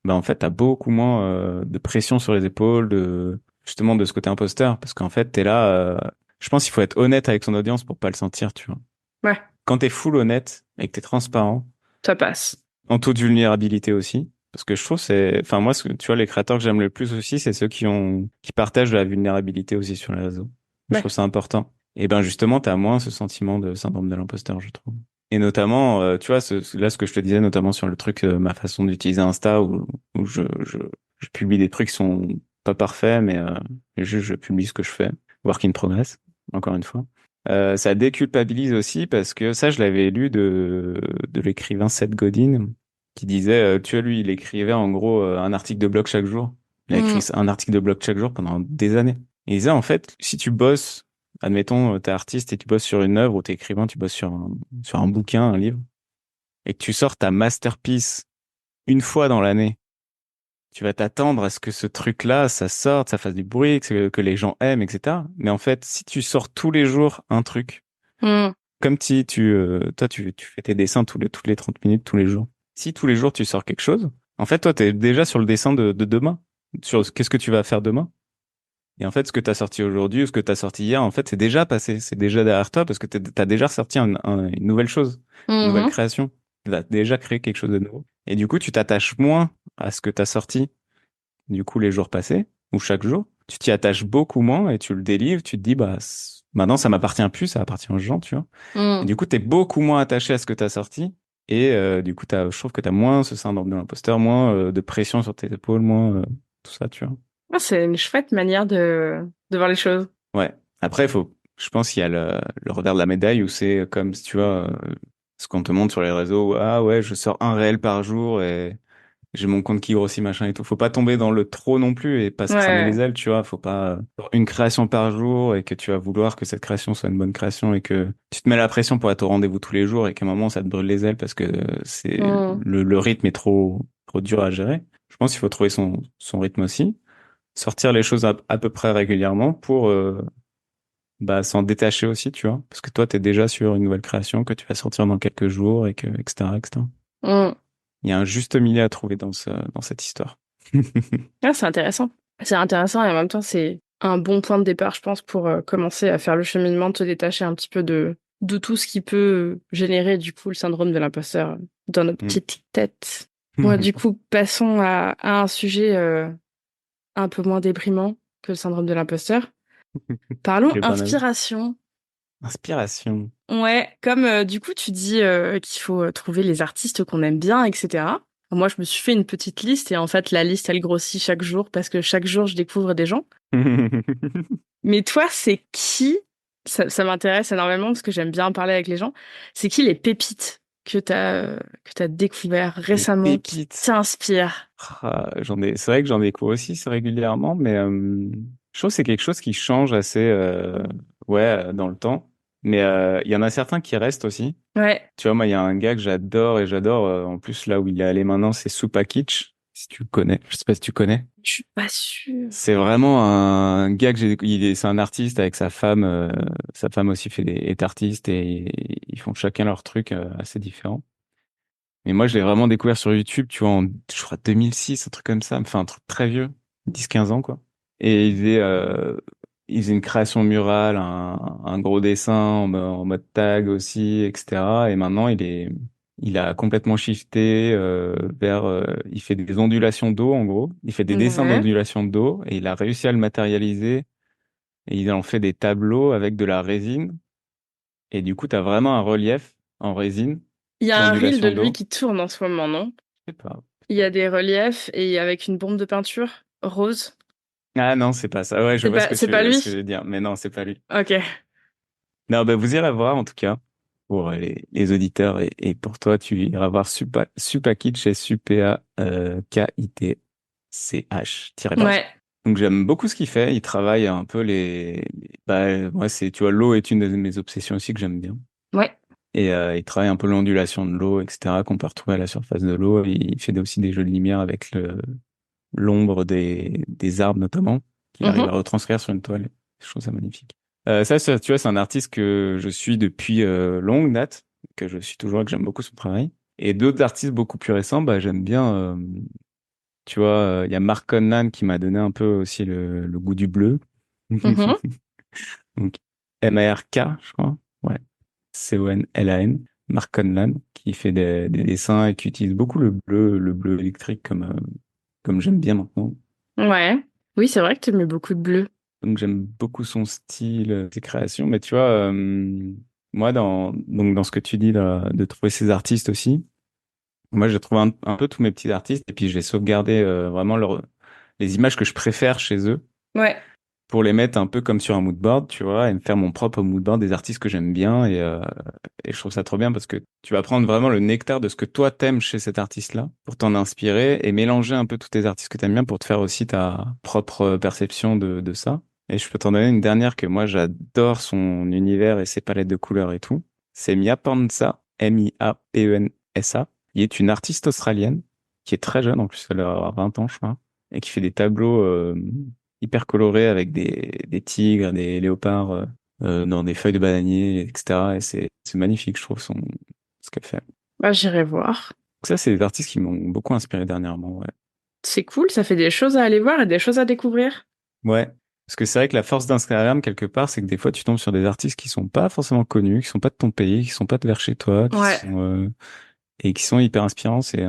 bah en fait, t'as beaucoup moins de pression sur les épaules, de justement de ce côté imposteur, parce qu'en fait, t'es là. Je pense qu'il faut être honnête avec son audience pour pas le sentir, tu vois. Ouais, Quand t'es full honnête et que t'es transparent, ça passe. en toute vulnérabilité aussi, parce que je trouve enfin moi, tu vois, les créateurs que j'aime le plus aussi, c'est ceux qui partagent de la vulnérabilité aussi sur les réseaux. Je trouve Ouais. ça important. Et ben justement, t'as moins ce sentiment de syndrome de l'imposteur, je trouve. Et notamment, tu vois, là, ce que je te disais, notamment sur le truc, ma façon d'utiliser Insta, où je publie des trucs qui sont pas parfaits, mais juste je publie ce que je fais. Work in progress, encore une fois. Ça déculpabilise aussi parce que ça, je l'avais lu de l'écrivain Seth Godin, qui disait, tu vois, lui, il écrivait en gros un article de blog chaque jour. Il a écrit Mm. un article de blog chaque jour pendant des années. Et il disait, en fait, si tu bosses, admettons, t'es artiste et tu bosses sur une œuvre, ou t'es écrivain, tu bosses sur un bouquin, un livre, et que tu sors ta masterpiece une fois dans l'année, tu vas t'attendre à ce que ce truc-là, ça sorte, ça fasse du bruit, que les gens aiment, etc. Mais en fait, si tu sors tous les jours un truc, Mm. comme si toi, tu fais tes dessins toutes les 30 minutes, tous les jours. Si tous les jours tu sors quelque chose, en fait, toi, t'es déjà sur le dessin de demain, sur qu'est-ce que tu vas faire demain. Et en fait, ce que tu as sorti aujourd'hui ou ce que tu as sorti hier, en fait, c'est déjà passé, c'est déjà derrière toi parce que tu as déjà sorti une nouvelle chose, une nouvelle Mhm. création. Tu as déjà créé quelque chose de nouveau. Et du coup, tu t'attaches moins à ce que tu as sorti, du coup, les jours passés ou chaque jour. Tu t'y attaches beaucoup moins et tu le délivres, tu te dis, bah, Maintenant, ça m'appartient plus, ça appartient aux gens, tu vois. Et Mm. du coup, t'es beaucoup moins attaché à ce que t'as sorti. Et du coup, je trouve que t'as moins ce syndrome de l'imposteur, moins de pression sur tes épaules, moins tout ça, tu vois. Ah, c'est une chouette manière de voir les choses. Ouais. Après, je pense qu'il y a le revers de la médaille où c'est comme si tu vois, ce qu'on te montre sur les réseaux, où, ah ouais, je sors un réel par jour et j'ai mon compte qui grossit, machin et tout. Faut pas tomber dans le trop non plus et pas se cramer les Ouais. ailes, tu vois. Faut pas une création par jour et que tu vas vouloir que cette création soit une bonne création et que tu te mets la pression pour être au rendez-vous tous les jours et qu'à un moment ça te brûle les ailes parce que c'est Mm. le rythme est trop dur à gérer. Je pense qu'il faut trouver son rythme aussi, sortir les choses à peu près régulièrement pour bah s'en détacher aussi, tu vois. Parce que toi, t'es déjà sur une nouvelle création que tu vas sortir dans quelques jours et que etc etc. Mm. Il y a un juste milieu à trouver dans cette histoire. Ah, c'est intéressant. C'est intéressant et en même temps, c'est un bon point de départ, je pense, pour commencer à faire le cheminement, de se détacher un petit peu de tout ce qui peut générer, du coup, le syndrome de l'imposteur dans notre Mm. petite tête. Bon, du coup, passons à un sujet un peu moins déprimant que le syndrome de l'imposteur. Parlons J'ai bien aimé. inspiration. Inspiration. Ouais, comme du coup tu dis qu'il faut trouver les artistes qu'on aime bien, etc. Moi, je me suis fait une petite liste et en fait, la liste, elle grossit chaque jour parce que chaque jour, je découvre des gens. Mais toi, c'est qui? Ça m'intéresse énormément parce que j'aime bien parler avec les gens. C'est qui les pépites que t'as découvert Les récemment qui pépites. t'inspirent? Ah, c'est vrai que j'en découvre aussi c'est régulièrement, mais je trouve que c'est quelque chose qui change assez, ouais, dans le temps. Mais il y en a certains qui restent aussi. Ouais, Tu vois, moi, il y a un gars que j'adore et j'adore. En plus, là où il est allé maintenant, c'est Supakic, si tu le connais. Je sais pas si tu connais. je suis pas sûre. C'est vraiment un gars que c'est un artiste avec sa femme. Sa femme aussi est artiste et ils font chacun leur truc assez différent. Mais moi, je l'ai vraiment découvert sur YouTube, tu vois, je crois 2006, un truc comme ça. Enfin, un truc très vieux, 10-15 ans, quoi. Et il faisait une création murale, un gros dessin en mode tag aussi, etc. Et maintenant, il a complètement shifté il fait des ondulations d'eau, en gros. Il fait des dessins Ouais. d'ondulations d'eau et il a réussi à le matérialiser. Et il en fait des tableaux avec de la résine. Et du coup, tu as vraiment un relief en résine Il y a un reel de d'ondulation lui d'eau. qui tourne en ce moment, non? Je sais pas. Il y a des reliefs et avec une bombe de peinture rose. Ah non, c'est pas ça. Ouais, je vois C'est pas ce que je lui? veux dire, mais non, c'est pas lui. Ok. Non, bah, vous irez voir en tout cas pour les auditeurs et pour toi, tu iras voir Supakic chez Supea Kitch-bas. Ouais. Donc j'aime beaucoup ce qu'il fait. Il travaille un peu bah moi c'est tu vois l'eau est une de mes obsessions aussi que j'aime bien. Ouais. Et il travaille un peu l'ondulation de l'eau, etc. qu'on peut retrouver à la surface de l'eau. Et il fait aussi des jeux de lumière avec l'ombre des arbres notamment, qu'il arrive à Mhm. retranscrire sur une toile. Je trouve ça magnifique. Tu vois, c'est un artiste que je suis depuis longue date, que je suis toujours et que j'aime beaucoup son travail. Et d'autres artistes beaucoup plus récents, bah, j'aime bien, tu vois, il y a Mark Conlan qui m'a donné un peu aussi le goût du bleu. Mhm. Donc, M-A-R-K, je crois. Ouais. C-O-N-L-A-N. Mark Conlan, qui fait des dessins et qui utilise beaucoup le bleu électrique comme j'aime bien maintenant. Ouais. Oui, c'est vrai que tu mets beaucoup de bleu. Donc j'aime beaucoup son style, ses créations. Mais tu vois, moi dans ce que tu dis là, de trouver ses artistes aussi, moi j'ai trouvé un peu tous mes petits artistes et puis j'ai sauvegardé vraiment les images que je préfère chez eux Ouais. pour les mettre un peu comme sur un mood board, tu vois, et me faire mon propre mood board des artistes que j'aime bien et je trouve ça trop bien parce que tu vas prendre vraiment le nectar de ce que toi t'aimes chez cet artiste-là pour t'en inspirer et mélanger un peu tous tes artistes que t'aimes bien pour te faire aussi ta propre perception de ça. Et je peux t'en donner une dernière que moi j'adore son univers et ses palettes de couleurs et tout. C'est Mia Panza, Miapensa, qui est une artiste australienne qui est très jeune, en plus elle a 20 ans je crois, et qui fait des tableaux hyper colorés avec des tigres, des léopards dans des feuilles de bananier, etc. Et c'est magnifique, je trouve, ce qu'elle fait. Bah, j'irai voir. Donc ça, c'est des artistes qui m'ont beaucoup inspiré dernièrement, ouais. C'est cool, ça fait des choses à aller voir et des choses à découvrir. Ouais. Parce que c'est vrai que la force d'Instagram, quelque part, c'est que des fois, tu tombes sur des artistes qui sont pas forcément connus, qui sont pas de ton pays, qui sont pas de vers chez toi, Ouais. et qui sont hyper inspirants. C'est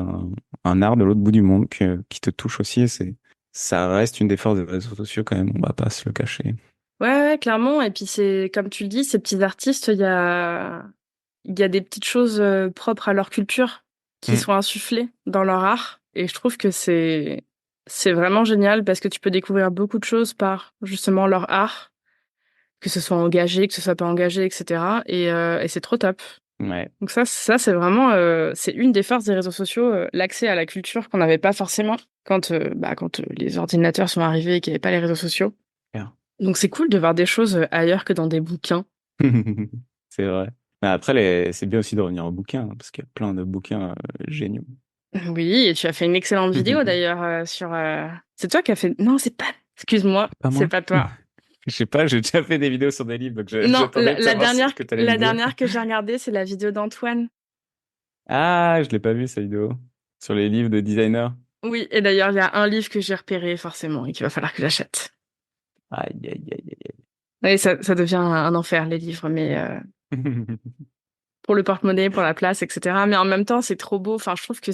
un art de l'autre bout du monde qui te touche aussi. Ça reste une des forces des réseaux sociaux quand même. On va pas se le cacher. Ouais, clairement. Et puis c'est, comme tu le dis, ces petits artistes, il y a des petites choses propres à leur culture qui Mm. sont insufflées dans leur art. Et je trouve que c'est vraiment génial parce que tu peux découvrir beaucoup de choses par justement leur art, que ce soit engagé, que ce soit pas engagé, etc. Et c'est trop top. Ouais. Donc ça c'est vraiment, c'est une des forces des réseaux sociaux, l'accès à la culture qu'on n'avait pas forcément quand les ordinateurs sont arrivés et qu'il n'y avait pas les réseaux sociaux. Clair. Donc c'est cool de voir des choses ailleurs que dans des bouquins. C'est vrai. Mais après, c'est bien aussi de revenir aux bouquins, hein, parce qu'il y a plein de bouquins géniaux. Oui, et tu as fait une excellente vidéo d'ailleurs sur. C'est toi qui as fait. Non, c'est pas. Excuse-moi, Pas c'est moi. pas toi. Je sais pas, j'ai déjà fait des vidéos sur des livres, donc Non, j'attendais de la savoir ce dernière, que tu allais me la dire. dernière que j'ai regardée, c'est la vidéo d'Antoine. Ah, je l'ai pas vu, cette vidéo. Sur les livres de designer. Oui, et d'ailleurs, il y a un livre que j'ai repéré forcément et qu'il va falloir que j'achète. Aïe, aïe, aïe, aïe, Oui, ça devient un enfer les livres, mais aïe. pour le porte-monnaie, pour la place, etc. Mais en même temps, c'est trop beau. Enfin, je trouve que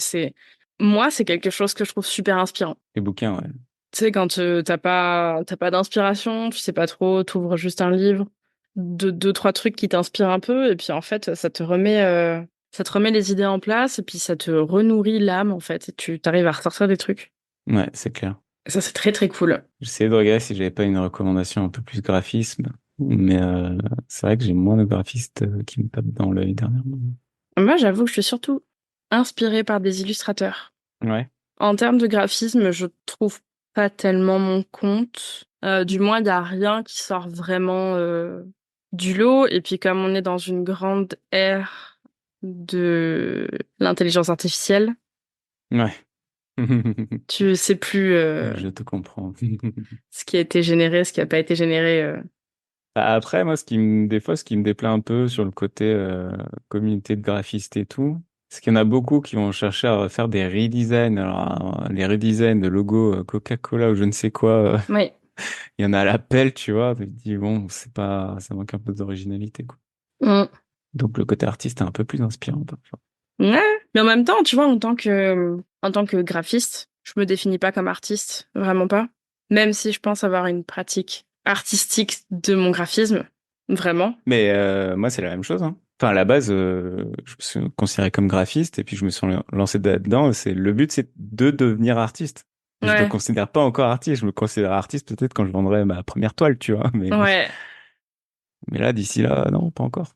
moi, c'est quelque chose que je trouve super inspirant. Les bouquins, ouais. Tu sais, quand t'as pas d'inspiration, tu sais pas trop, t'ouvres juste un livre, deux, trois trucs qui t'inspirent un peu, et puis en fait, ça te remet les idées en place, et puis ça te renourrit l'âme, en fait, et tu t'arrives à ressortir des trucs. Ouais, c'est clair. Et ça, c'est très, très cool. J'essayais de regarder si j'avais pas une recommandation un peu plus graphisme, mais c'est vrai que j'ai moins de graphistes qui me tapent dans l'œil dernièrement. Moi, j'avoue que je suis surtout inspirée par des illustrateurs. Ouais. En termes de graphisme, je trouve pas tellement mon compte. Du moins, il n'y a rien qui sort vraiment du lot. Et puis, comme on est dans une grande ère de l'intelligence artificielle, Ouais. tu sais plus Je te comprends. ce qui a été généré, ce qui n'a pas été généré. Bah, après, moi, des fois, ce qui me déplaît un peu sur le côté communauté de graphistes et tout, c'est qu'il y en a beaucoup qui vont chercher à faire des redesigns. Alors, les redesigns de logos Coca-Cola ou je ne sais quoi, Oui. il y en a à l'appel, tu vois. Mais je dis, bon, c'est pas, ça manque un peu d'originalité, quoi. Mm. Donc, le côté artiste est un peu plus inspirant, parfois. Ouais. Mais en même temps, tu vois, en tant que graphiste, je me définis pas comme artiste, vraiment pas. Même si je pense avoir une pratique artistique de mon graphisme, vraiment. Mais moi, c'est la même chose, hein. Enfin, à la base, je me suis considéré comme graphiste et puis je me suis lancé là-dedans. Le but, c'est de devenir artiste. Je me Ouais, considère pas encore artiste. Je me considère artiste peut-être quand je vendrai ma première toile, tu vois. ouais. Mais là, d'ici là, non, pas encore.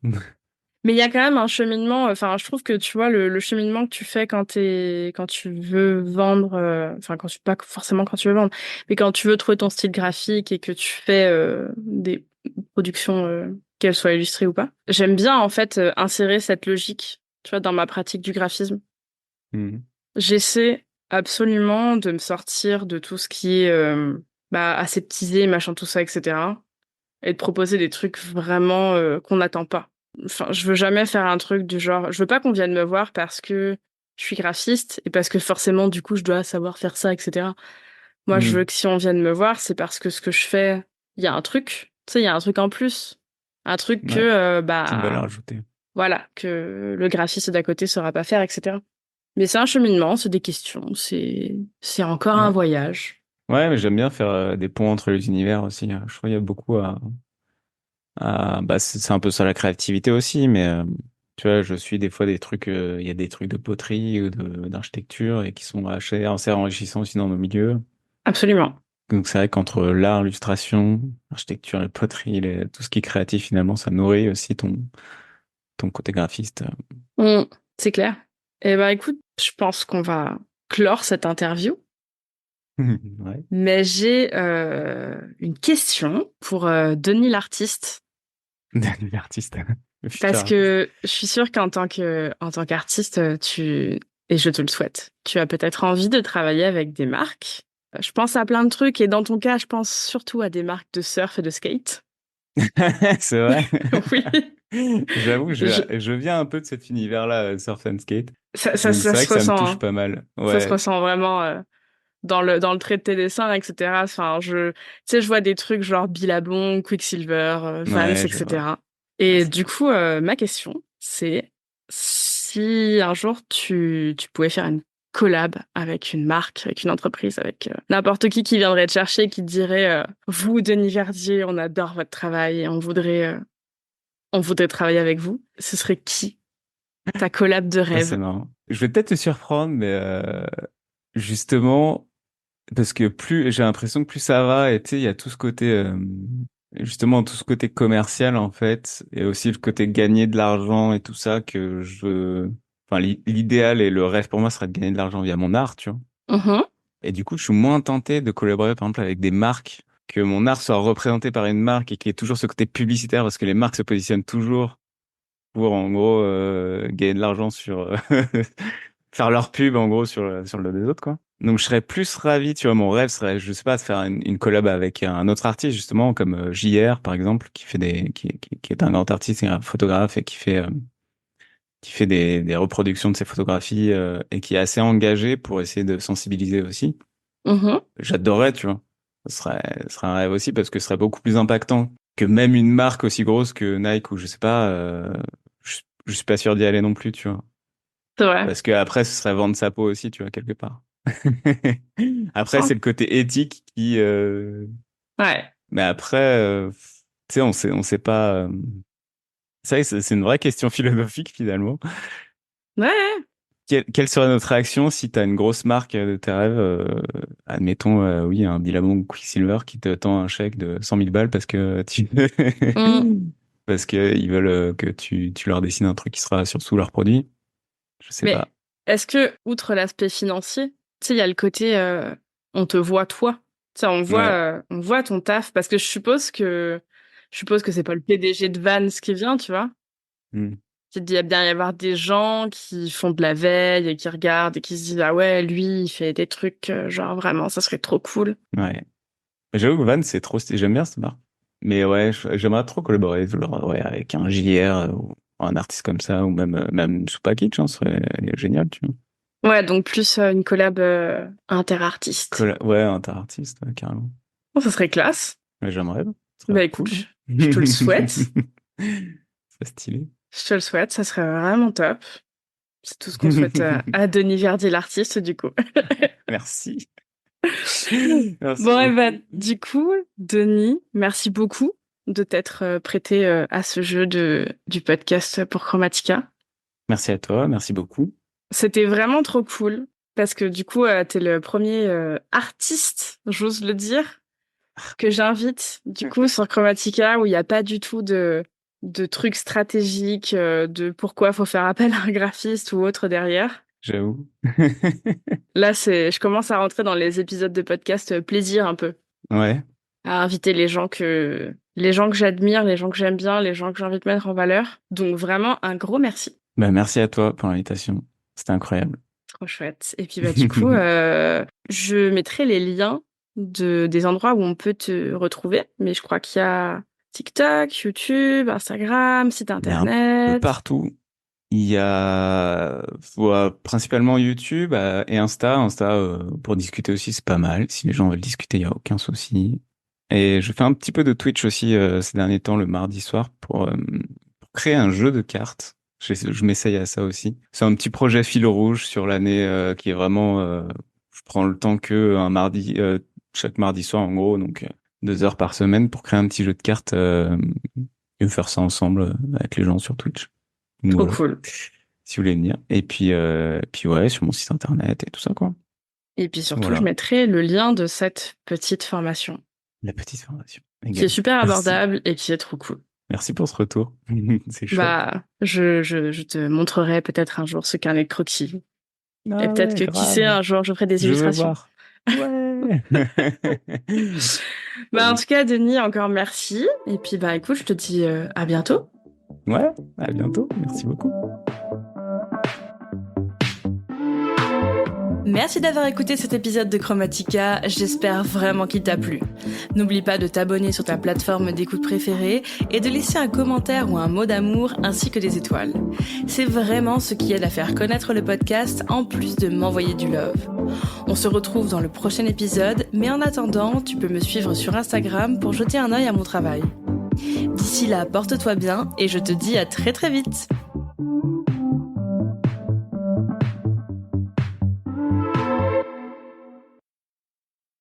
Mais il y a quand même un cheminement. Enfin, je trouve que tu vois le cheminement que tu fais quand tu veux vendre. Enfin, pas forcément quand tu veux vendre, mais quand tu veux trouver ton style graphique et que tu fais des productions, qu'elles soient illustrées ou pas. J'aime bien en fait insérer cette logique, tu vois, dans ma pratique du graphisme. Mhm. J'essaie absolument de me sortir de tout ce qui est aseptisé, machin, tout ça, etc. Et de proposer des trucs vraiment qu'on n'attend pas. Enfin, je veux jamais faire un truc du genre, je veux pas qu'on vienne me voir parce que je suis graphiste et parce que forcément, du coup, je dois savoir faire ça, etc. Moi, je veux Mhm. que si on vienne me voir, c'est parce que ce que je fais, il y a un truc, tu sais, il y a un truc en plus. Un truc que, Ouais, petite valeur ajoutée. voilà, que le graphiste d'à côté saura pas faire, etc. Mais c'est un cheminement, c'est des questions, c'est encore un Ouais. voyage. Ouais, mais j'aime bien faire des ponts entre les univers aussi, hein. Je crois qu'il y a beaucoup bah, c'est un peu ça la créativité aussi, mais tu vois, je suis des fois des trucs, il y a des trucs de poterie ou d'architecture et qui sont assez enrichissants aussi dans nos milieux. Absolument. Donc c'est vrai qu'entre l'art, l'illustration, l'architecture, la poterie, tout ce qui est créatif finalement, ça nourrit aussi ton côté graphiste. Mm, c'est clair. Eh ben, écoute, je pense qu'on va clore cette interview, Ouais. mais j'ai une question pour Denis l'artiste, Dernier artiste, le futur parce artiste. que je suis sûre qu'en tant qu'artiste, et je te le souhaite, tu as peut-être envie de travailler avec des marques. Je pense à plein de trucs, et dans ton cas, je pense surtout à des marques de surf et de skate. C'est vrai. Oui. J'avoue, Je- je viens un peu de cet univers-là, surf and skate. Ça, ça, Donc ça c'est vrai se que ça me ressent, touche hein. pas mal. Ça se Ouais, ressent vraiment. Dans le trait de tes dessins, etc. Enfin, tu sais, je vois des trucs genre Billabong, Quicksilver, Vans, ouais, je vois. etc. Ouais, Et c'est du clair. coup, ma question, c'est si un jour tu pouvais faire une collab avec une marque, avec une entreprise, avec n'importe qui viendrait te chercher, qui te dirait vous, Denis Verdier, on adore votre travail et on voudrait travailler avec vous. Ce serait qui ta collab de Ça, c'est rêve? marrant. Je vais peut-être te surprendre, mais justement, parce que plus j'ai l'impression que plus ça va, et tu sais, il y a tout ce côté, justement, tout ce côté commercial en fait, et aussi le côté gagner de l'argent et tout ça que enfin, l'idéal et le rêve pour moi serait de gagner de l'argent via mon art, tu vois. Mhm. Et du coup, je suis moins tenté de collaborer, par exemple, avec des marques, que mon art soit représenté par une marque et qu'il y ait toujours ce côté publicitaire, parce que les marques se positionnent toujours pour, en gros, gagner de l'argent sur faire leur pub, en gros, sur le dos des autres, quoi. Donc, je serais plus ravi, tu vois, mon rêve serait, je sais pas, de faire une collab avec un autre artiste, justement, comme JR, par exemple, qui fait qui est un grand artiste et un photographe et qui fait des reproductions de ses photographies, et qui est assez engagé pour essayer de sensibiliser aussi. Mhm. J'adorerais, tu vois. Ce serait un rêve aussi parce que ce serait beaucoup plus impactant que même une marque aussi grosse que Nike ou je sais pas, je suis pas sûr d'y aller non plus, tu vois. C'est vrai. Parce que après, ce serait vendre sa peau aussi, tu vois, quelque part. Après, Oh. c'est le côté éthique qui, Ouais. mais après, tu sais, on sait pas, c'est vrai que c'est une vraie question philosophique finalement. Ouais. Quelle serait notre réaction si tu as une grosse marque de tes rêves, admettons, oui, un Billabong ou Quicksilver qui te tend un chèque de 100 000 balles parce que Mm. parce que ils veulent que tu leur dessines un truc qui sera sur sous leurs produits. Je sais Mais pas. est-ce que, outre l'aspect financier, tu sais, il y a le côté on te voit toi. Tu sais, Ouais. on voit ton taf parce que je suppose que c'est pas le PDG de Vans qui vient, tu vois. Hmm. Il doit bien y avoir des gens qui font de la veille et qui regardent et qui se disent ah ouais, lui, il fait des trucs genre vraiment, ça serait trop cool. Ouais. J'avoue que Van, c'est trop stylé. J'aime bien cette marque. Mais ouais, j'aimerais trop collaborer genre, ouais, avec un JR ou un artiste comme ça, ou même sous package, hein, ce serait génial, tu vois. Ouais, donc plus une collab inter-artiste. Ouais, inter-artiste, ouais, carrément. Bon, ça serait classe. Ouais, j'aimerais, ce serait Bah cool, écoute, hein. je te le souhaite. C'est stylé. Je te le souhaite, ça serait vraiment top. C'est tout ce qu'on souhaite à Denis Verdier, l'artiste, du coup. Merci. Merci Bon, et bah, beaucoup. du coup, Denis, merci beaucoup de t'être prêté à ce jeu du podcast pour Chromatica. Merci à toi, merci beaucoup. C'était vraiment trop cool parce que du coup, t'es le premier artiste, j'ose le dire, que j'invite du coup sur Chromatica où il n'y a pas du tout de trucs stratégiques, de pourquoi faut faire appel à un graphiste ou autre derrière. J'avoue. Là, je commence à rentrer dans les épisodes de podcast plaisir un peu, Ouais. à inviter les gens que j'admire, les gens que j'aime bien, les gens que j'ai envie de mettre en valeur. Donc vraiment un gros merci. Bah, merci à toi pour l'invitation. C'était incroyable. Trop chouette. Et puis bah du coup, je mettrai les liens des endroits où on peut te retrouver. Mais je crois qu'il y a TikTok, YouTube, Instagram, site Il y a un peu internet. partout. Il y a ouais, principalement YouTube et Insta. Insta, pour discuter aussi, c'est pas mal. Si les gens veulent discuter, il y a aucun souci. Et je fais un petit peu de Twitch aussi ces derniers temps, le mardi soir, pour créer un jeu de cartes. Je m'essaye à ça aussi. C'est un petit projet fil rouge sur l'année qui est vraiment... je prends le temps que un mardi, chaque mardi soir en gros, donc 2 heures par semaine pour créer un petit jeu de cartes et faire ça ensemble avec les gens sur Twitch. Donc Trop voilà, cool. si vous voulez venir. Et puis ouais, sur mon site internet et tout ça, quoi. Et puis surtout, je Voilà, mettrai le lien de cette petite formation la petite formation qui est également. super Merci. abordable et qui est trop cool. Merci pour ce retour. C'est chouette. Bah, je te montrerai peut-être un jour ce qu'est un croquis. Et Ah peut-être ouais, que qui sait, grave. un jour, je ferai des Je veux illustrations. voir. Ouais. Bah, en Vas-y. tout cas, Denis, encore merci. Et puis, bah, écoute, je te dis à bientôt. Ouais, à bientôt. Merci beaucoup. Merci d'avoir écouté cet épisode de Chromatica, j'espère vraiment qu'il t'a plu. N'oublie pas de t'abonner sur ta plateforme d'écoute préférée et de laisser un commentaire ou un mot d'amour ainsi que des étoiles. C'est vraiment ce qui aide à faire connaître le podcast en plus de m'envoyer du love. On se retrouve dans le prochain épisode, mais en attendant, tu peux me suivre sur Instagram pour jeter un œil à mon travail. D'ici là, porte-toi bien et je te dis à très très vite.